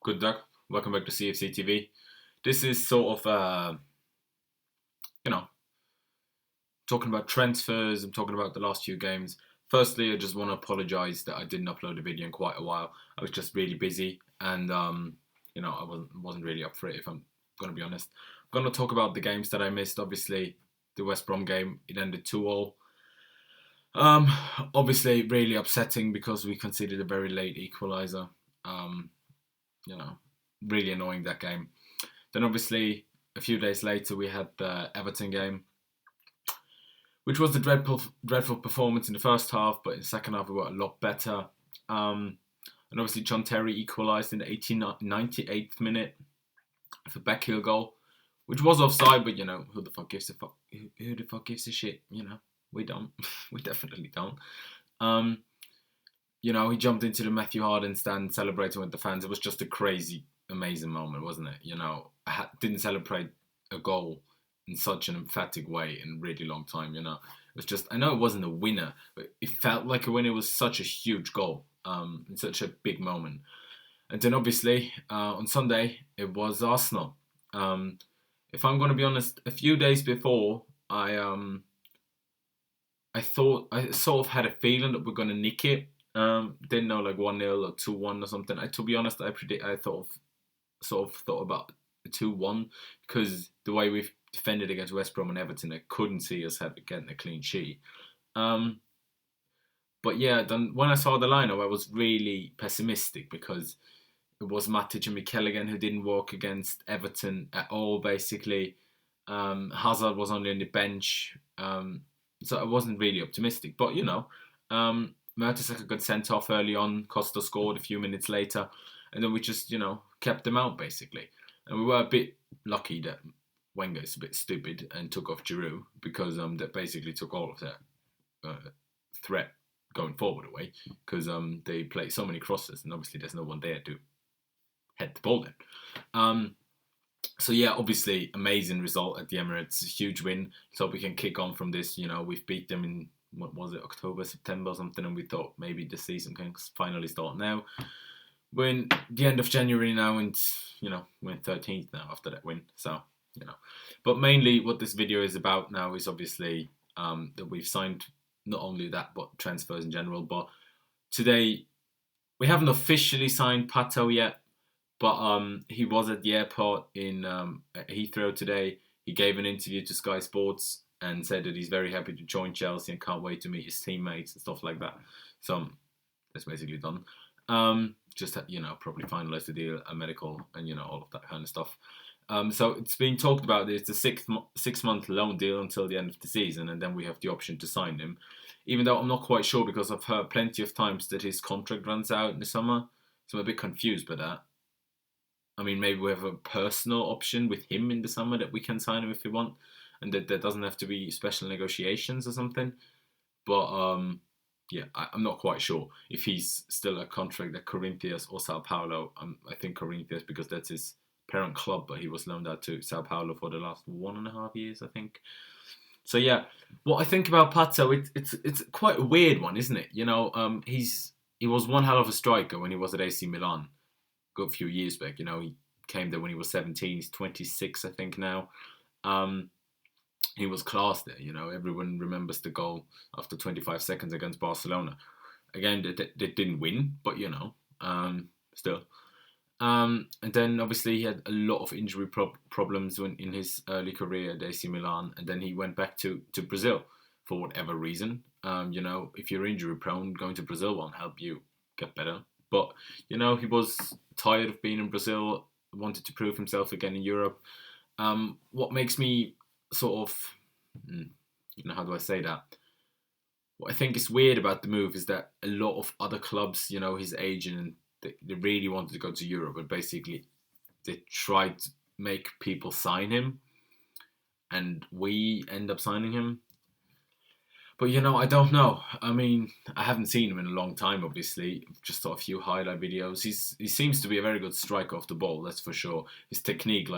Good luck. Welcome back to CFC TV. This is sort of, you know, talking about transfers. I'm talking about the last few games. Firstly, I just want to apologise that I didn't upload a video in quite a while. I was just really busy, and I wasn't really up for it. If I'm going to be honest, I'm going to talk about the games that I missed. Obviously, the West Brom game, it ended 2-2. Obviously, really upsetting because we conceded a very late equaliser. Um, you know, really annoying, that game. Then obviously a few days later we had the Everton game, which was a dreadful performance in the first half, but in the second half we were a lot better. And obviously John Terry equalised in the 98th minute for Beckheel goal, which was offside, but who the fuck gives a fuck? Who the fuck gives a shit? We don't. We definitely don't. He jumped into the Matthew Harden stand celebrating with the fans. It was just a crazy, amazing moment, wasn't it? I didn't celebrate a goal in such an emphatic way in a really long time, It was just, I know it wasn't a winner, but it felt like a winner. It was such a huge goal, in such a big moment. And then obviously, on Sunday, it was Arsenal. If I'm going to be honest, a few days before, I thought, I sort of had a feeling that we're going to nick it. Didn't know, like 1-0 or 2-1 or something. To be honest, I thought about 2-1 because the way we've defended against West Brom and Everton, I couldn't see us getting a clean sheet. But yeah, then when I saw the lineup, I was really pessimistic because it was Matic and McKelligan who didn't work against Everton at all, basically. Hazard was only on the bench, so I wasn't really optimistic. But Mertesacker got sent off early on. Costa scored a few minutes later. And then we just, kept them out, basically. And we were a bit lucky that Wenger is a bit stupid and took off Giroud because that basically took all of that threat going forward away because they play so many crosses and obviously there's no one there to head the ball in. So yeah, obviously amazing result at the Emirates, huge win. So we can kick on from this. We've beat them in, what was it, October, September or something, and we thought maybe the season can finally start now. We're in the end of January now, and we're in 13th now after that win. So but mainly what this video is about now is obviously that we've signed not only that but transfers in general. But today we haven't officially signed Pato yet, but he was at the airport in Heathrow today. He gave an interview to Sky Sports and said that he's very happy to join Chelsea and can't wait to meet his teammates and stuff like that. So that's basically done. Just probably finalise the deal, a medical, and all of that kind of stuff. So it's been talked about. It's a 6-month loan deal until the end of the season, and then we have the option to sign him. Even though I'm not quite sure because I've heard plenty of times that his contract runs out in the summer, so I'm a bit confused by that. I mean, maybe we have a personal option with him in the summer that we can sign him if we want, and that there doesn't have to be special negotiations or something. But yeah, I'm not quite sure if he's still a contract at Corinthians or Sao Paulo. I think Corinthians because that's his parent club, but he was loaned out to Sao Paulo for the last 1.5 years, I think. So yeah, what I think about Pato, it's quite a weird one, isn't it? He was one hell of a striker when he was at AC Milan, a good few years back. He came there when he was 17. He's 26, I think now. He was class there. Everyone remembers the goal after 25 seconds against Barcelona. Again, they didn't win, but still. And then obviously he had a lot of injury problems in his early career at AC Milan, and then he went back to Brazil for whatever reason. If you're injury prone, going to Brazil won't help you get better. But he was tired of being in Brazil, wanted to prove himself again in Europe. What makes me sort of, how do I say that? What I think is weird about the move is that a lot of other clubs, his agent, they really wanted to go to Europe, but basically they tried to make people sign him, and we end up signing him. But I don't know. I mean, I haven't seen him in a long time, obviously. Just saw a few highlight videos. He seems to be a very good striker off the ball, that's for sure. His technique,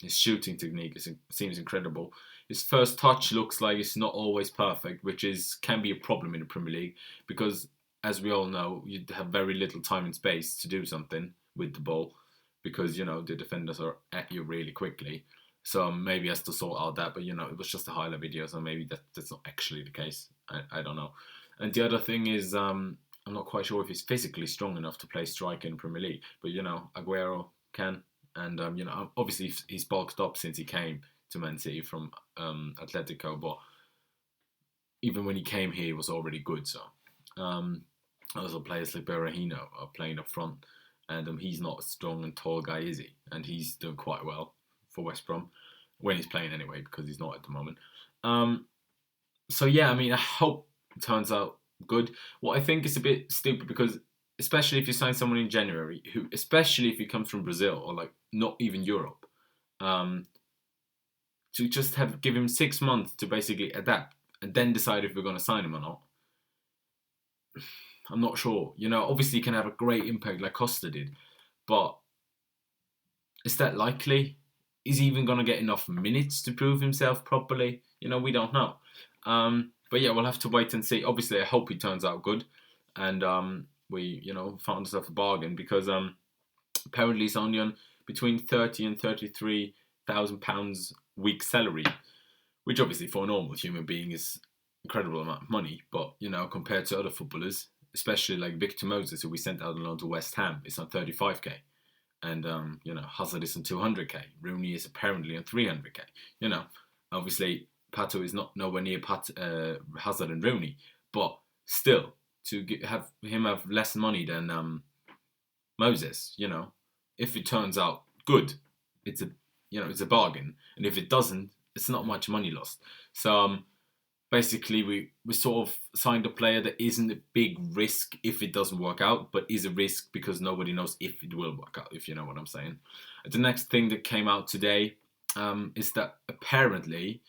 his shooting technique, seems incredible. His first touch looks like it's not always perfect, which can be a problem in the Premier League because, as we all know, you have very little time and space to do something with the ball. because, the defenders are at you really quickly. So maybe he has to sort out that, but it was just a highlight video, so maybe that's not actually the case. I don't know. And the other thing is, I'm not quite sure if he's physically strong enough to play striker in Premier League, but Aguero can, and obviously he's bulked up since he came to Man City from Atletico, but even when he came here, he was already good. So also players like Berahino are playing up front, and he's not a strong and tall guy, is he? And he's doing quite well for West Brom when he's playing anyway, because he's not at the moment. So yeah, I hope it turns out good. What I think is a bit stupid, because especially if you sign someone in January, who, especially if he comes from Brazil or like not even Europe, to just give him 6 months to basically adapt and then decide if we're going to sign him or not. I'm not sure. Obviously he can have a great impact like Costa did, but is that likely? Is he even going to get enough minutes to prove himself properly? We don't know. But yeah, we'll have to wait and see. Obviously, I hope he turns out good, and we, found ourselves a bargain, because apparently he's only on between £30,000 and £33,000 week salary, which obviously for a normal human being is incredible amount of money. But compared to other footballers, especially like Victor Moses, who we sent out on loan to West Ham, is on 35k. And, Hazard is on 200k. Rooney is apparently on 300k. Obviously, Pato is nowhere near Hazard and Rooney. But still, to have him have less money than Moses, if it turns out good, it's a bargain. And if it doesn't, it's not much money lost. So, basically, we sort of signed a player that isn't a big risk if it doesn't work out, but is a risk because nobody knows if it will work out, if you know what I'm saying. The next thing that came out today is that apparently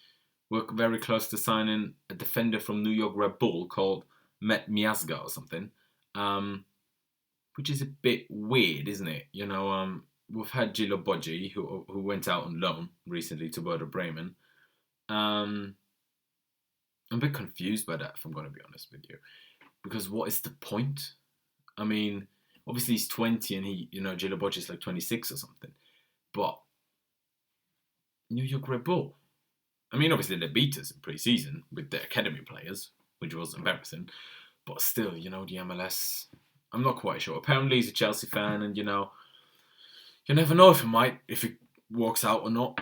we're very close to signing a defender from New York Red Bull called Matt Miazga or something, which is a bit weird, isn't it? We've had Gilo Boggi, who went out on loan recently to Werder Bremen. I'm a bit confused by that, if I'm going to be honest with you. Because what is the point? Obviously he's 20 and Gilo Boggi is like 26 or something. But New York Red Bull. Obviously they beat us in pre-season with their academy players, which was embarrassing. But still, the MLS, I'm not quite sure. Apparently he's a Chelsea fan, and you never know if it works out or not.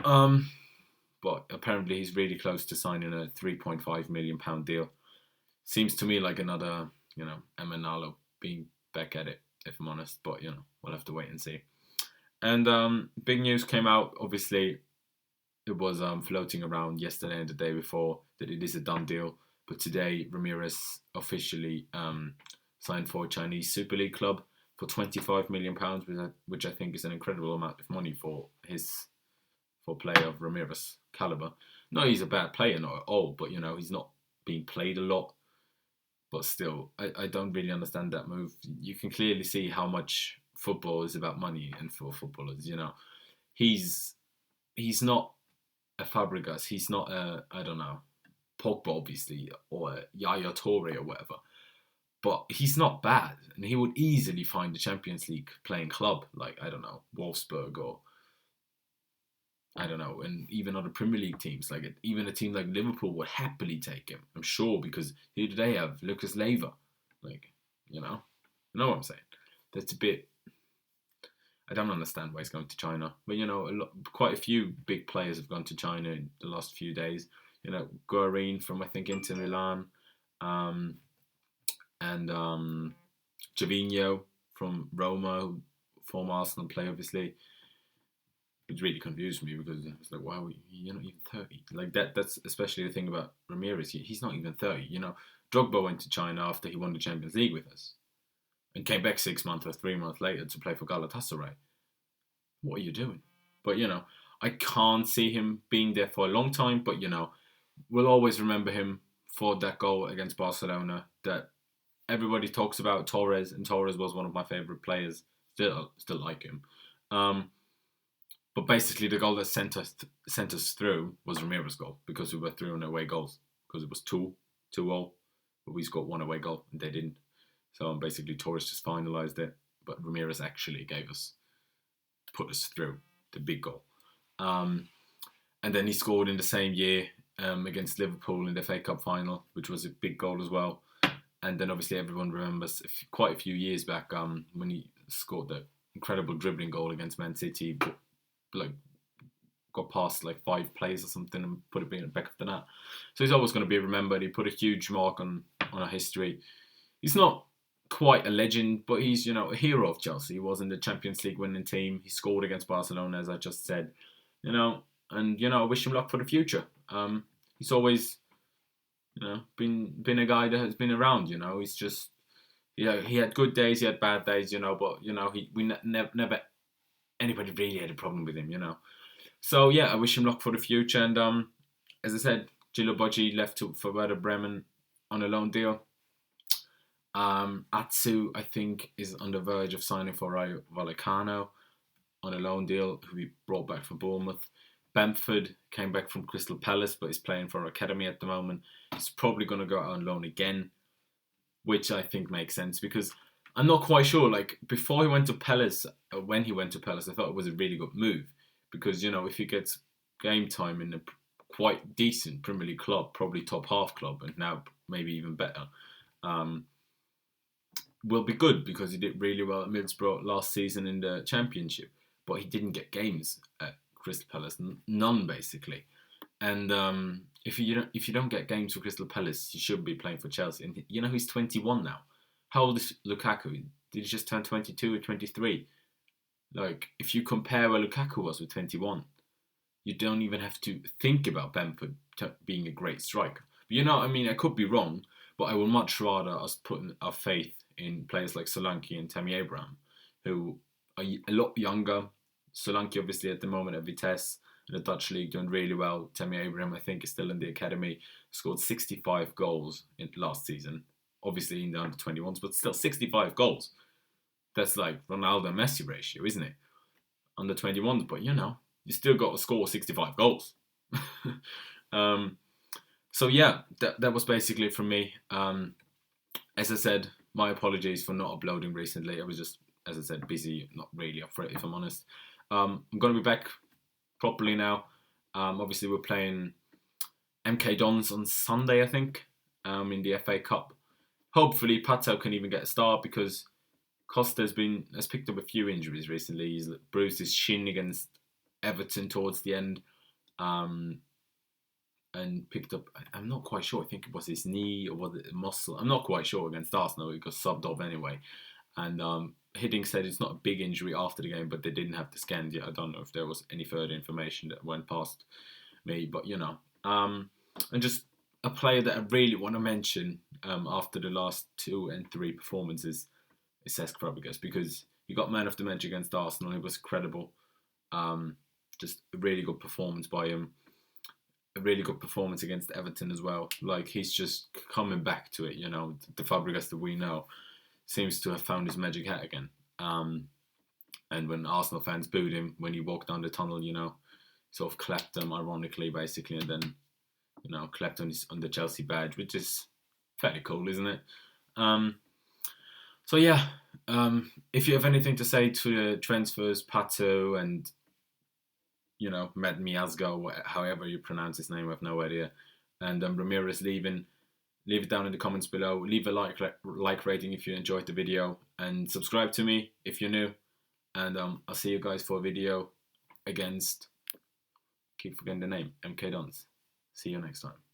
But apparently he's really close to signing a £3.5 million deal. Seems to me like another, Emenalo being back at it, if I'm honest. But, we'll have to wait and see. And big news came out, obviously. It was floating around yesterday and the day before that it is a done deal. But today, Ramires officially signed for a Chinese Super League club for £25 million, which I think is an incredible amount of money for a player of Ramires' caliber. No, he's a bad player, not at all, but he's not being played a lot. But still, I don't really understand that move. You can clearly see how much football is about money, and for footballers, he's not a Fabregas, he's not a, I don't know, Pogba obviously, or a Yaya Toure or whatever. But he's not bad, and he would easily find a Champions League playing club like, I don't know, Wolfsburg, or I don't know, and even other Premier League teams, like even a team like Liverpool would happily take him, I'm sure, because who do they have? Lucas Leiva. You know what I'm saying? That's a bit, I don't understand why he's going to China. But, quite a few big players have gone to China in the last few days. Guarin from, I think, Inter Milan, and Javinho from Roma, former Arsenal player, obviously. It really confused me, because it's like, wow, you're not even 30. Like that's especially the thing about Ramires. He's not even 30. Drogba went to China after he won the Champions League with us, and came back 6 months or 3 months later to play for Galatasaray. What are you doing? But I can't see him being there for a long time. But we'll always remember him for that goal against Barcelona that everybody talks about. Torres, and Torres was one of my favourite players. Still like him. But basically, the goal that sent us through was Ramires' goal, because we were through on away goals, because it was 2-2-0, but we scored one away goal and they didn't. So basically, Torres just finalised it, but Ramires actually gave us put us through, the big goal. And then he scored in the same year against Liverpool in the FA Cup final, which was a big goal as well. And then obviously everyone remembers quite a few years back when he scored the incredible dribbling goal against Man City, like got past like 5 players or something and put it in the back of the net. So he's always going to be remembered. He put a huge mark on our history. He's not quite a legend, but he's, you know, a hero of Chelsea. He was in the Champions League winning team. He scored against Barcelona, as I just said. You know, and you know, I wish him luck for the future. He's always, you know, been a guy that has been around. You know, he's just, yeah, he had good days, he had bad days. You know, but you know, never anybody really had a problem with him. You know, so yeah, I wish him luck for the future. And as I said, Gilo Boggi left for Werder Bremen on a loan deal. Atsu, I think, is on the verge of signing for Rayo Vallecano on a loan deal, who we brought back from Bournemouth. Bamford came back from Crystal Palace, but is playing for Academy at the moment. He's probably going to go out on loan again, which I think makes sense because I'm not quite sure. Like, before he went to Palace, when he went to Palace, I thought it was a really good move because, you know, if he gets game time in a quite decent Premier League club, probably top half club, and now maybe even better, will be good because he did really well at Middlesbrough last season in the Championship, but he didn't get games at Crystal Palace, none basically. And if you don't get games for Crystal Palace, you should be playing for Chelsea. And you know, he's 21 now. How old is Lukaku? Did he just turn 22 or 23? Like, if you compare where Lukaku was with 21, you don't even have to think about Bamford being a great striker. But you know, I mean, I could be wrong, but I would much rather us putting our faith in players like Solanke and Tammy Abraham, who are a lot younger. Solanke, obviously, at the moment at Vitesse in the Dutch league, doing really well. Tammy Abraham, I think, is still in the academy. Scored 65 goals in last season. Obviously in the under-21s, but still 65 goals. That's like Ronaldo and Messi ratio, isn't it? Under 21s, but you know, you still got to score 65 goals. So yeah, that was basically it from me. As I said, my apologies for not uploading recently. I was just, as I said, busy, not really up for it, if I'm honest. I'm going to be back properly now. Obviously, we're playing MK Dons on Sunday, I think, in the FA Cup. Hopefully, Pato can even get a start because Costa has picked up a few injuries recently. He's bruised his shin against Everton towards the end, and picked up, I'm not quite sure, I think it was his knee or was it a muscle. I'm not quite sure against Arsenal. He got subbed off anyway. And Hiddink said it's not a big injury after the game, but they didn't have the scans yet. I don't know if there was any further information that went past me, but you know. And just a player that I really want to mention after the last 2 and 3 performances is Cesc Fabregas, because he got man of the match against Arsenal. It was credible. Just a really good performance by him. A really good performance against Everton as well. Like, he's just coming back to it, you know. The Fabregas that we know seems to have found his magic hat again. And when Arsenal fans booed him when he walked down the tunnel, you know, sort of clapped them ironically, basically, and then, you know, clapped on the Chelsea badge, which is fairly cool, isn't it? So yeah, if you have anything to say to the transfers, Pato and, you know, Matt Miazga, however you pronounce his name, I have no idea, and Ramires leaving, leave it down in the comments below. Leave a like rating if you enjoyed the video, and subscribe to me if you're new. And I'll see you guys for a video against, keep forgetting the name, MK Dons. See you next time.